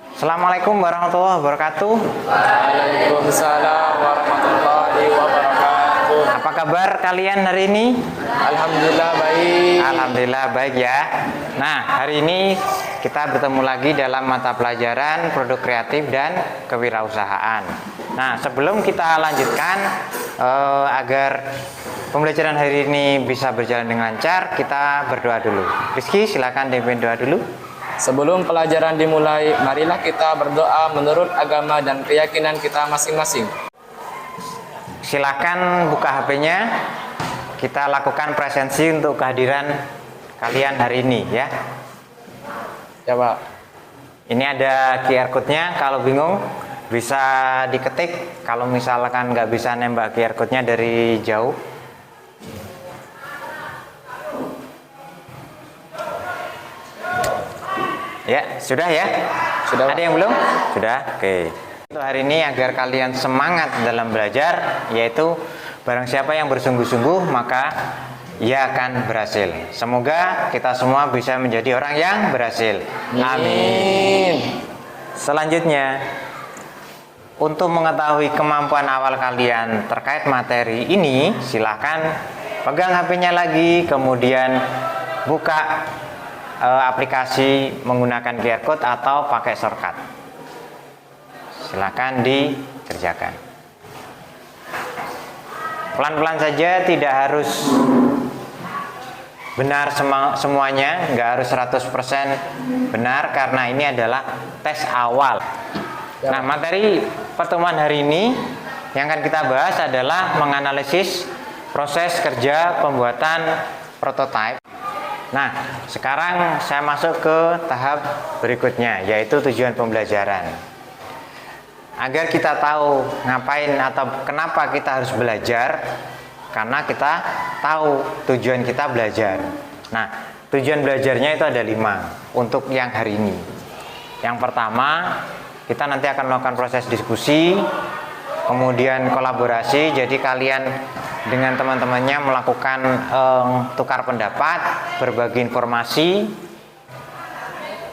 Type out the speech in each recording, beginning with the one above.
Assalamualaikum warahmatullahi wabarakatuh. Waalaikumsalam warahmatullahi wabarakatuh. Apa kabar kalian hari ini? Alhamdulillah baik. Alhamdulillah baik ya. Nah, hari ini kita bertemu lagi dalam mata pelajaran produk kreatif dan kewirausahaan. Nah, sebelum kita lanjutkan agar pembelajaran hari ini bisa berjalan dengan lancar, kita berdoa dulu. Rizky, silakan dipimpin doa dulu. Sebelum pelajaran dimulai, marilah kita berdoa menurut agama dan keyakinan kita masing-masing. Silakan buka HP-nya. Kita lakukan presensi untuk kehadiran kalian hari ini ya. Coba. Ini ada QR code-nya. Kalau bingung bisa diketik. Kalau misalkan nggak bisa nembak QR code-nya dari jauh. Ya, sudah ya? Sudah. Ada yang belum? Sudah? Oke. Untuk hari ini agar kalian semangat dalam belajar, yaitu barang siapa yang bersungguh-sungguh maka ia akan berhasil. Semoga kita semua bisa menjadi orang yang berhasil. Amin. Selanjutnya, untuk mengetahui kemampuan awal kalian terkait materi ini, silahkan pegang HP-nya lagi, kemudian buka aplikasi menggunakan QR code atau pakai shortcut. Silakan dikerjakan. Pelan-pelan saja, tidak harus benar semuanya, nggak harus 100% benar karena ini adalah tes awal. Nah, materi pertemuan hari ini yang akan kita bahas adalah menganalisis proses kerja pembuatan prototipe. Nah, sekarang saya masuk ke tahap berikutnya, yaitu tujuan pembelajaran. Agar kita tahu ngapain atau kenapa kita harus belajar, karena kita tahu tujuan kita belajar. Nah, tujuan belajarnya itu ada 5 untuk yang hari ini. Yang pertama, kita nanti akan melakukan proses diskusi, kemudian kolaborasi. Jadi kalian dengan teman-temannya melakukan tukar pendapat, berbagi informasi.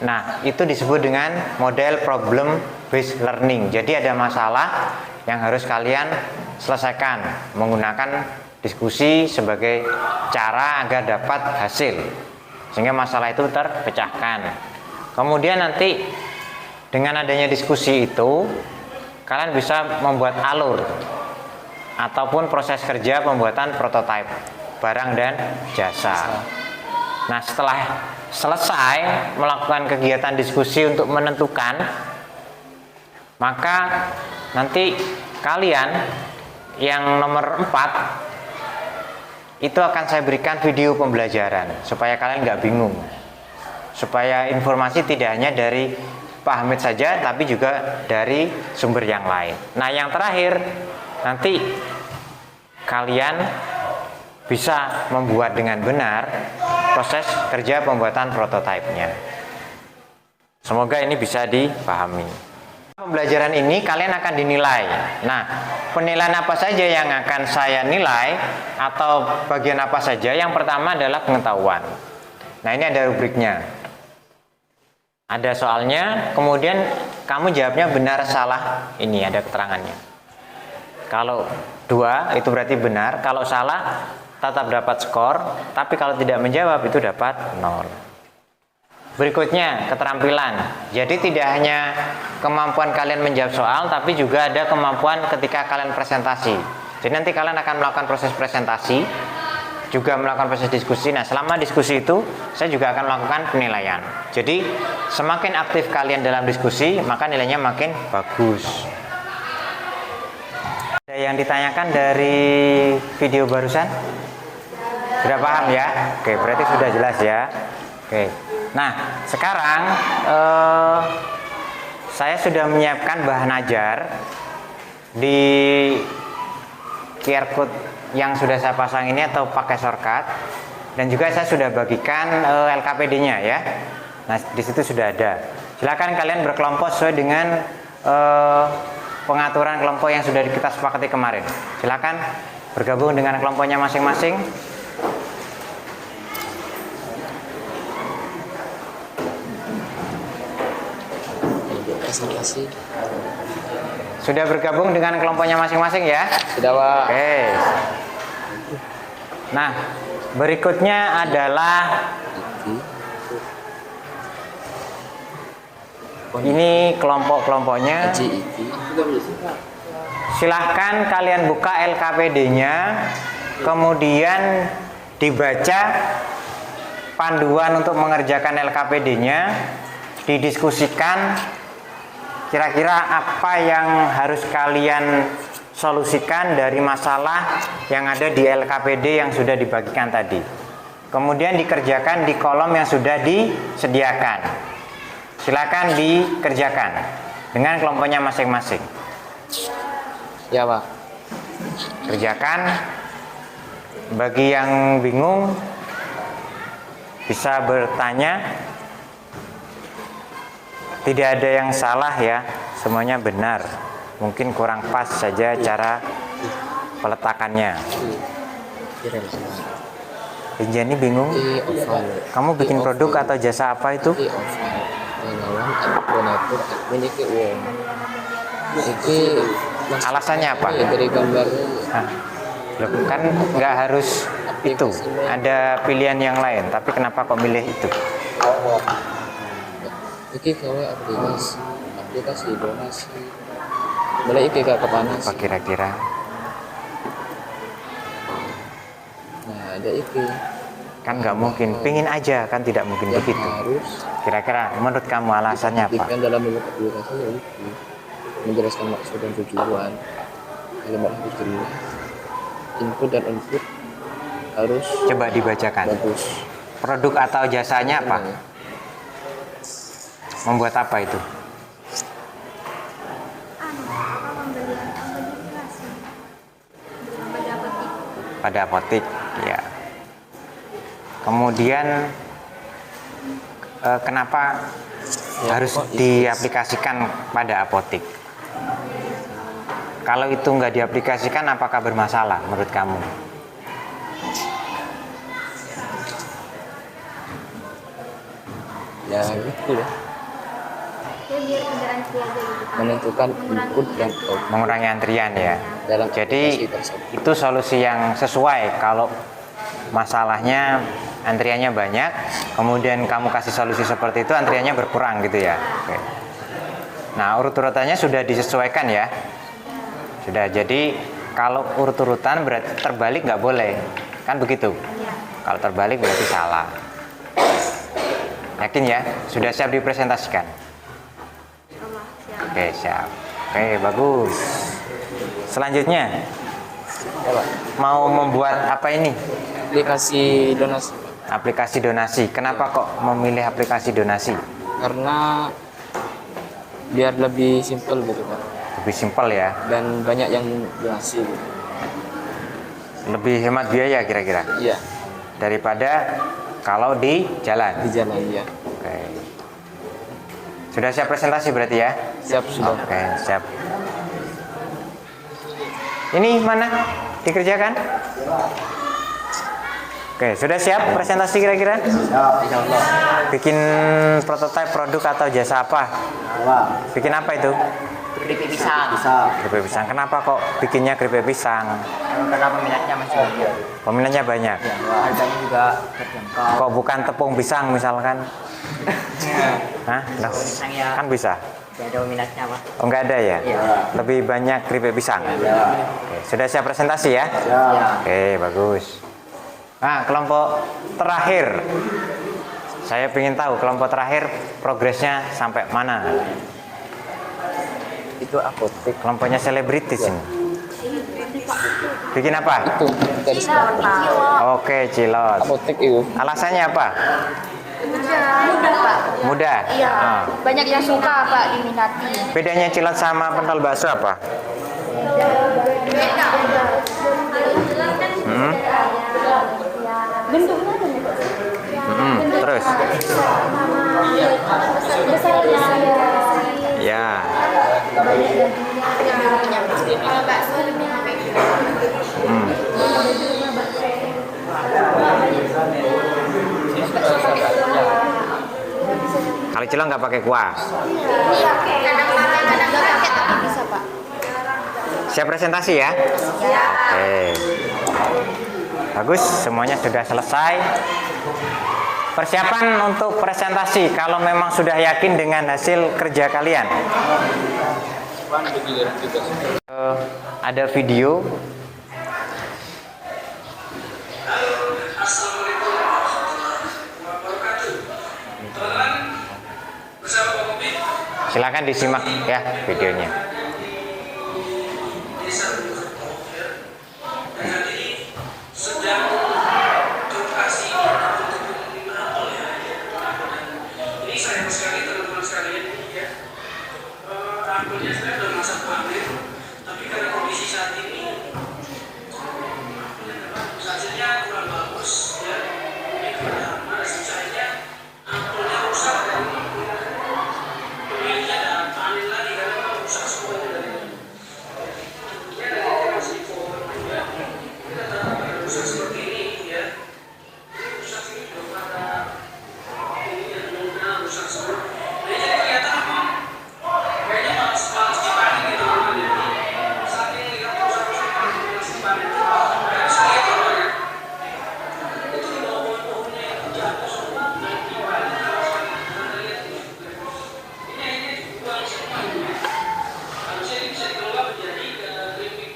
Nah, itu disebut dengan model problem based learning. Jadi ada masalah yang harus kalian selesaikan menggunakan diskusi sebagai cara agar dapat hasil, sehingga masalah itu terpecahkan. Kemudian nanti dengan adanya diskusi itu kalian bisa membuat alur ataupun proses kerja pembuatan prototipe barang dan jasa. Nah, setelah selesai melakukan kegiatan diskusi untuk menentukan, maka nanti kalian yang nomor 4 itu akan saya berikan video pembelajaran supaya kalian nggak bingung, supaya informasi tidak hanya dari Pak Hamid saja tapi juga dari sumber yang lain. Nah, yang terakhir, nanti kalian bisa membuat dengan benar proses kerja pembuatan prototipenya. Semoga ini bisa dipahami. Pembelajaran ini kalian akan dinilai. Nah, penilaian apa saja yang akan saya nilai atau bagian apa saja? Yang pertama adalah pengetahuan. Nah, ini ada rubriknya. Ada soalnya, kemudian kamu jawabnya benar salah, ini ada keterangannya. Kalau 2 itu berarti benar, kalau salah tetap dapat skor, tapi kalau tidak menjawab itu dapat 0. Berikutnya, keterampilan. Jadi tidak hanya kemampuan kalian menjawab soal, tapi juga ada kemampuan ketika kalian presentasi. Jadi nanti kalian akan melakukan proses presentasi, juga melakukan proses diskusi. Nah, selama diskusi itu saya juga akan melakukan penilaian. Jadi semakin aktif kalian dalam diskusi, maka nilainya makin bagus. Ada yang ditanyakan dari video barusan? Sudah paham ya? Oke, berarti sudah jelas ya. Oke. Nah, sekarang saya sudah menyiapkan bahan ajar di QR code yang sudah saya pasang ini atau pakai shortcut, dan juga saya sudah bagikan LKPD-nya ya. Nah, di situ sudah ada. Silakan kalian berkelompok sesuai dengan pengaturan kelompok yang sudah kita sepakati kemarin. Silakan bergabung dengan kelompoknya masing-masing. presentasi. Sudah bergabung dengan kelompoknya masing-masing ya? Sudah, Pak. Oke. Nah, berikutnya adalah ini kelompok-kelompoknya. Silahkan kalian buka LKPD-nya, kemudian dibaca panduan untuk mengerjakan LKPD-nya, didiskusikan kira-kira apa yang harus kalian solusikan dari masalah yang ada di LKPD yang sudah dibagikan tadi. Kemudian dikerjakan di kolom yang sudah disediakan. Silakan dikerjakan dengan kelompoknya masing-masing. Ya, Pak. Kerjakan. Bagi yang bingung bisa bertanya. Tidak ada yang salah ya, semuanya benar. Mungkin kurang pas saja cara peletakannya. Rinjani bingung? Kamu bikin produk atau jasa apa itu? Alasannya apa? Nah, loh, kan nggak harus itu. Ada pilihan yang lain, tapi kenapa kok milih itu? Iki gawe aplikasi donasi. Boleh iki gak kepanas? Apa kira-kira? Nah, ada iki. Kan nggak mungkin, pingin aja kan tidak mungkin Yang begitu. harus Kira-kira menurut kamu alasannya apa? diaktifkan dalam bentuk aplikasi ya itu. Menjelaskan maksud dan tujuan. Kalimat harus jelas. Input dan output harus Coba dibacakan. bagus. Produk atau jasanya apa? Membuat apa itu? Pada apotik, ya. Kemudian kenapa harus diaplikasikan pada apotik? Kalau itu nggak diaplikasikan, apakah bermasalah menurut kamu? Ya gitu ya. Biar ada antri aja gitu. Menentukan input dan output Mengurangi antrian ya. dalam Jadi aplikasi tersebut. itu solusi yang sesuai. Kalau masalahnya antriannya banyak, kemudian kamu kasih solusi seperti itu, antriannya berkurang gitu ya. Oke. Nah, urut-urutannya sudah disesuaikan ya. Sudah. Jadi kalau urut-urutan berarti terbalik nggak boleh, kan begitu. Kalau terbalik berarti salah. Yakin ya? Sudah siap dipresentasikan? Oke, siap. Oke, bagus. Selanjutnya, Ya, Pak. mau membuat apa ini? Aplikasi donasi Aplikasi donasi. Kenapa kok memilih aplikasi donasi? karena biar lebih simpel gitu, Pak. Lebih simpel ya, Dan banyak yang donasi gitu. lebih hemat biaya kira-kira Iya, daripada kalau di jalan. di jalan ya. Oke. Sudah siap presentasi berarti ya? Siap sudah. Oke, siap. Ini mana? Dikerjakan? Oke, sudah siap presentasi kira-kira? Bikin prototipe produk atau jasa apa? Bikin apa itu? Keripik pisang. Keripik pisang. Kenapa kok bikinnya keripik pisang? Karena peminatnya masih banyak. Peminatnya banyak. Harganya juga terjangkau. Kok bukan tepung pisang misalkan? Hah? Loh, Pisang ya kan bisa? tidak ada peminatnya, Pak. Oh, enggak ada ya? Iya. Lebih banyak keripik pisang? Oke, sudah siap presentasi ya? Ya. Oke, bagus. Nah, kelompok terakhir. Saya ingin tahu kelompok terakhir progresnya sampai mana? Itu apotek. Kelompoknya selebritis ini. Bikin apa? Itu dari Oke, Cilot. apotek itu. Alasannya apa? Mudah, Pak. Mudah? Iya. Ah. Banyak yang suka, Pak, diminati. Bedanya Cilot sama pentol bakso apa? Beda. Hmm? Bentuknya ada nih. Terus? Ya. Kalau bakso lebih Hmm. Kalau celok nggak pakai kuah. Iya, kadang pakai tapi bisa Pak. Siap presentasi ya? Ya. Oke. Bagus, semuanya sudah selesai. Persiapan untuk presentasi kalau memang sudah yakin dengan hasil kerja kalian. Ada video. Silakan disimak ya videonya. Apelnya sebenarnya sudah masa panen, tapi karena kondisi saat ini hasilnya kurang bagus ya. Ini karena sisanya apelnya rusak dan pemiliknya dan panen lagi karena rusak semuanya dari ini ada indikasi pohon ya. Kita tahu rusak seperti ini ya. Ini rusak ini belum ada ini yang benar rusak semua. Nah, jadi kelihatan apa? Kayaknya malas dipanen gitu namanya. Saat ini lihat rusak-rusak malas dipanen. Kayak segitu ya. Itu di bawah pohon-pohonnya yang jatuh semua dan dipanen malas dipanen. Lihat ini dibuang semua ini. Harusnya ini bisa dikelola menjadi keripik ini.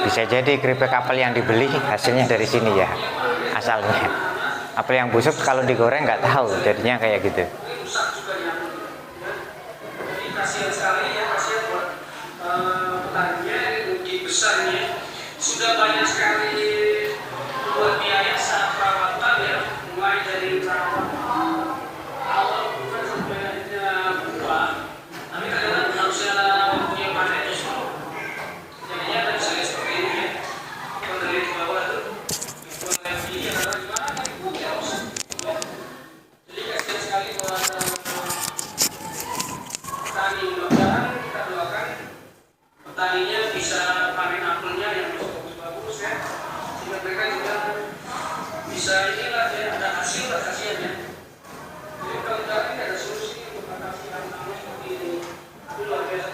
Bisa jadi keripik apel yang dibeli hasilnya dari sini ya, asalnya. Apel yang busuk kalau digoreng nggak tahu, jadinya kayak gitu. Rusak juga yang jadi kasihan sekali ya, kasihan buat petaninya, rugi besarnya. Sudah banyak sekali buat biaya saat perawatan ya, mulai dari perawatan awal bukan sampai akhirnya buah. Tapi kadang-kadang harus ada waktunya panen justru. Jadinya ada misalnya seperti ini ya, kalau dari bawah tuh dibuang lagi ya, gimana ibu ya usah. Jadi kasihan sekali buat petani. Mudah-mudahan kita doakan petaninya bisa panen apelnya yang bagus-bagus ya, sehingga mereka juga bisa inilah ya, ada hasil lah kasihannya. Jadi kalau tidak ini ada solusi untuk mengatasi hal-hal seperti ini. Itu luar biasa.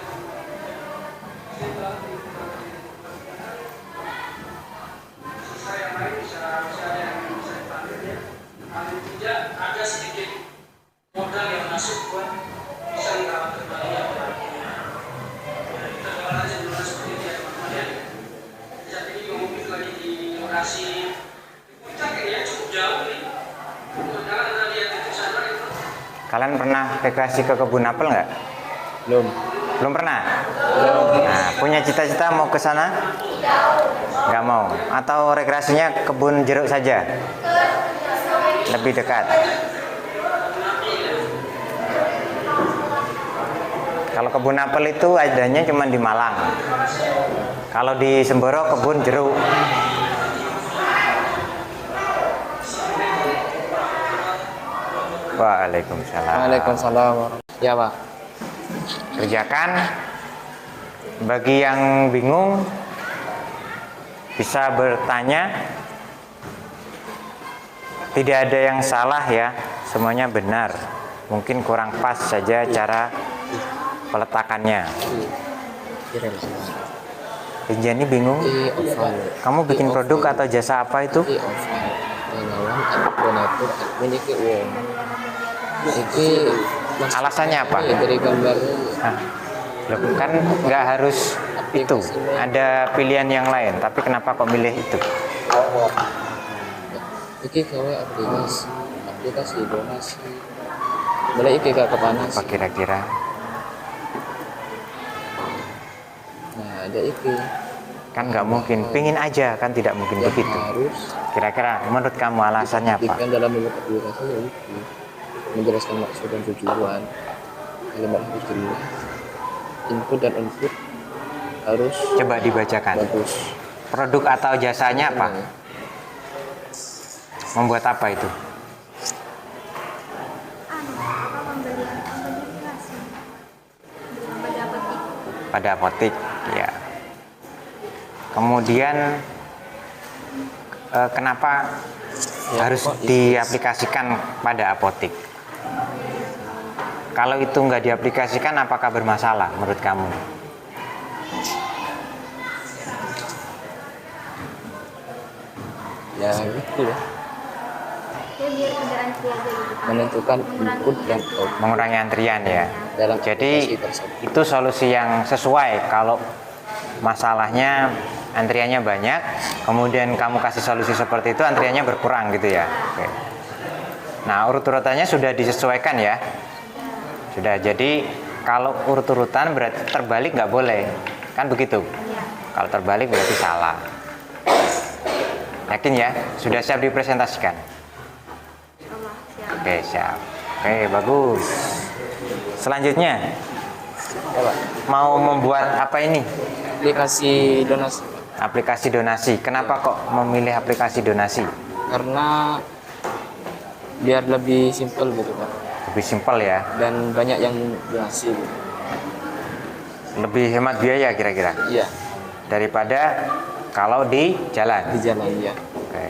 Sisa yang lain bisa ada yang bisa dipanen ya. Paling tidak ada sedikit modal yang masuk buat bisa dirawat kembali ya. Kita doakan aja dulu seperti itu ya teman-teman ya. Saat ini ngomongin lagi di lokasi puncak ini ya, cukup jauh nih. Jangan anda lihat itu sana itu. Kalian pernah rekreasi ke kebun apel nggak? Belum. Belum pernah? Nah, punya cita-cita mau ke sana? Nggak mau? Atau rekreasinya kebun jeruk saja? Lebih dekat? Kalau kebun apel itu adanya cuma di Malang. Kalau di Semboro kebun jeruk. Waalaikumsalam. Waalaikumsalam. Ya Pak. Kerjakan. Bagi yang bingung bisa bertanya. Tidak ada yang salah ya, semuanya benar. Mungkin kurang pas saja cara peletakannya. Rinjani bingung? Oval. Kamu bikin produk atau jasa apa itu? Oval. Relawan donatur admin iki uang. Iki Alasannya apa? dari gambar Nah, loh, kan nggak harus itu. Ada pilihan yang lain. Tapi kenapa kok milih itu? iki gawe aplikasi donasi. Mulai iki gak kepanas. Apa kira-kira? Nah, ada iki. Kan nggak mungkin. Pingin aja kan tidak mungkin Yang begitu. harus Kira-kira menurut kamu alasannya apa? diperhatikan dalam membuat aplikasi ya itu menjelaskan maksud dan tujuan. Kalimat harus jelas. Input dan output harus Coba dibacakan. bagus. Produk atau jasanya apa? Membuat apa itu? Pada petik. Pada apotik, ya. Kemudian kenapa Ya, harus kok itu diaplikasikan pada apotek? Kalau itu nggak diaplikasikan, apakah bermasalah menurut kamu? ya gitu ya, Ya biar tidak antri aja gitu Pak. menentukan input dan output Mengurangi antrian ya. dalam Jadi aplikasi tersebut. itu solusi yang sesuai. Kalau masalahnya antriannya banyak, kemudian kamu kasih solusi seperti itu, antriannya berkurang gitu ya. Oke. Nah, urut-urutannya sudah disesuaikan ya. Sudah. Jadi kalau urut-urutan berarti terbalik nggak boleh, kan begitu? Kalau terbalik berarti salah. Yakin ya? Sudah siap dipresentasikan? Oke, siap. Oke, bagus. Selanjutnya, Ya, Pak. mau membuat apa ini? Aplikasi donasi, Aplikasi donasi. Kenapa kok memilih aplikasi donasi? karena biar lebih simpel gitu Pak, Lebih simpel ya, dan banyak yang donasi gitu. lebih hemat biaya kira-kira Iya, daripada kalau di jalan. di jalan ya. Oke.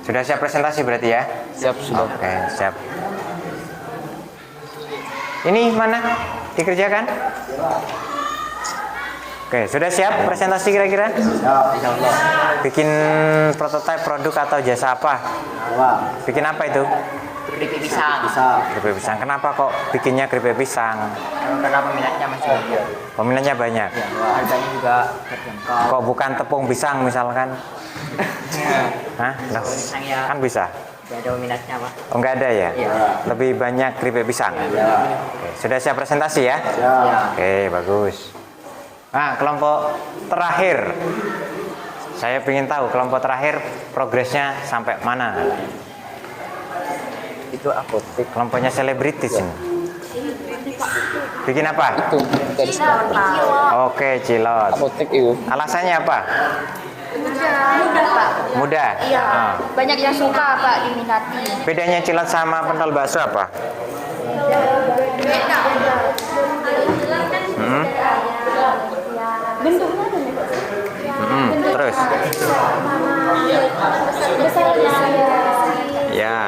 Sudah siap presentasi berarti ya? Siap sudah. Oke, siap. Ini mana dikerjakan? Oke, sudah siap presentasi kira-kira? Bikin prototipe produk atau jasa apa? Bikin apa itu? Keripik pisang. Keripik pisang. Kenapa kok bikinnya keripik pisang? Karena peminatnya masih banyak. Peminatnya banyak. Ya, harganya juga terjangkau. Kok bukan tepung pisang misalkan? Hah? Loh, Pisang ya, kan bisa? tidak ada peminatnya Pak. Oh, nggak ada ya? Iya. Lebih banyak keripik pisang? Oke, sudah siap presentasi ya? Ya. Oke, bagus. Nah, kelompok terakhir. Saya ingin tahu kelompok terakhir progresnya sampai mana? Itu apotek. Kelompoknya selebritis ini. Bikin apa? Itu dari Oke, Cilot. apotek itu. Alasannya apa? Mudah Pak. Mudah. Iya. Ah. Banyak yang suka Pak diminati. Bedanya Cilot sama pentol bakso apa? Beda. Hmm? Bentuknya ada nih. Terus? Besarnya ada. Ya.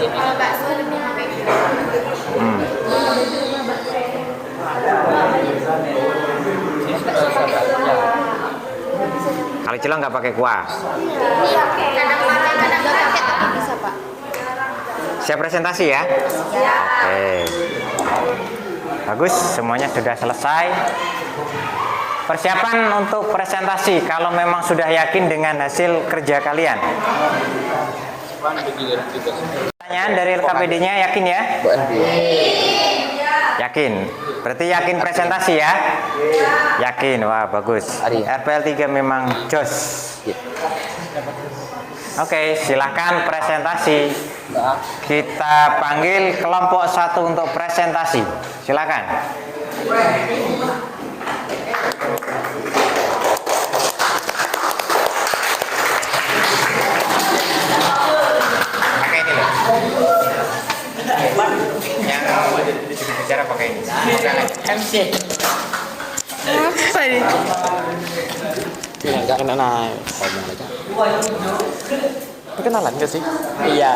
Kalau bakso lebih pendek. Hmm. Kalau Cilot nggak pakai kuah. Iya, kadang pakai, kadang nggak pakai tapi bisa Pak. Siap presentasi ya? Ya. Oke. Bagus, semuanya sudah selesai. Persiapan untuk presentasi kalau memang sudah yakin dengan hasil kerja kalian. Pertanyaan dari LKPD-nya yakin ya? Yakin. Berarti yakin presentasi ya? Yakin. Wah, bagus. RPL 3 memang jos. Oke, silahkan presentasi. Kita panggil kelompok 1 untuk presentasi. Silakan. Pakai ini loh. Yang bicara pakai ini. MC. Apa ini? Enggak kena naik. Perkenalan gak sih? Iya.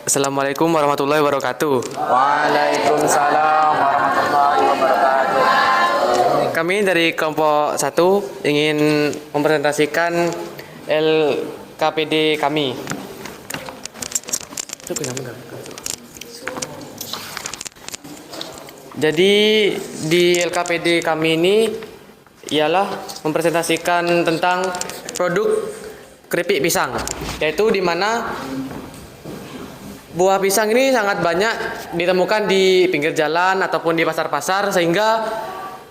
Assalamualaikum warahmatullahi wabarakatuh. Waalaikumsalam warahmatullahi wabarakatuh. Kami dari kelompok 1 ingin mempresentasikan LKPD kami. Jadi di LKPD kami ini ialah mempresentasikan tentang produk keripik pisang, yaitu di mana buah pisang ini sangat banyak ditemukan di pinggir jalan ataupun di pasar-pasar, sehingga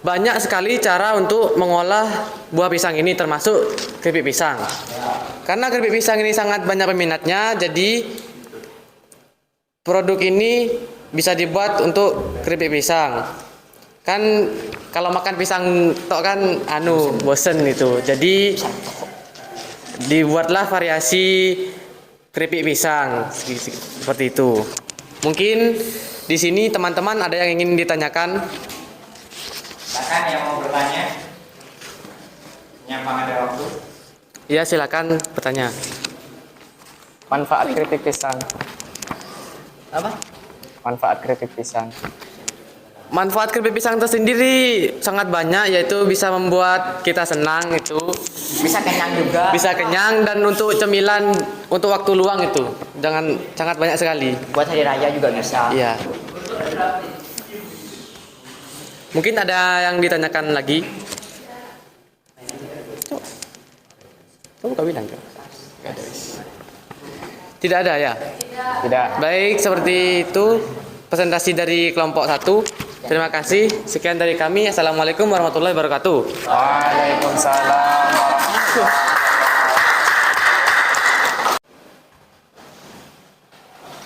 banyak sekali cara untuk mengolah buah pisang ini, termasuk keripik pisang. Karena keripik pisang ini sangat banyak peminatnya, jadi produk ini bisa dibuat untuk keripik pisang. Kan kalau makan pisang tok kan bosen itu. Jadi dibuatlah variasi keripik pisang seperti itu. Mungkin di sini teman-teman ada yang ingin ditanyakan? Silakan yang mau bertanya. Nyampang ada waktu. Ya, silakan bertanya. Manfaat keripik pisang. Apa? Manfaat keripik pisang. Manfaat keripik pisang tersendiri sangat banyak, yaitu bisa membuat kita senang itu, Bisa kenyang juga. bisa kenyang, dan untuk cemilan untuk waktu luang itu sangat banyak sekali. Buat hari raya juga bisa. Iya. Mungkin ada yang ditanyakan lagi? Kamu kau bilang kan? Tidak ada ya? Tidak. Baik, seperti itu presentasi dari kelompok 1. Terima kasih. Sekian dari kami. Assalamualaikum warahmatullahi wabarakatuh. Waalaikumsalam.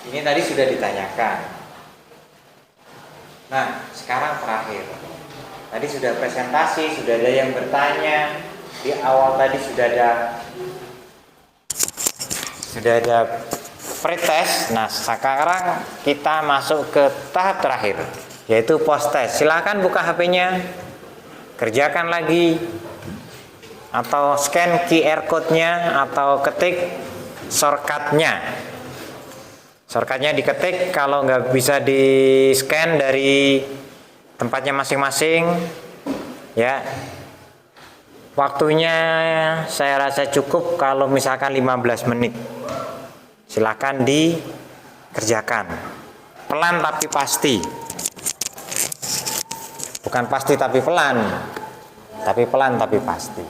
Ini tadi sudah ditanyakan. Nah, sekarang terakhir. Tadi sudah presentasi, sudah ada yang bertanya. Di awal tadi sudah ada pretest. Nah, sekarang kita masuk ke tahap terakhir, yaitu post test. Silakan buka HP-nya, kerjakan lagi, atau scan QR code-nya, atau ketik shortcut-nya. Shortcut-nya diketik, kalau nggak bisa di scan dari tempatnya masing-masing, ya. Waktunya saya rasa cukup kalau misalkan 15 menit. Silakan dikerjakan. Pelan tapi pasti. Bukan pasti tapi pelan. Tapi pelan tapi pasti.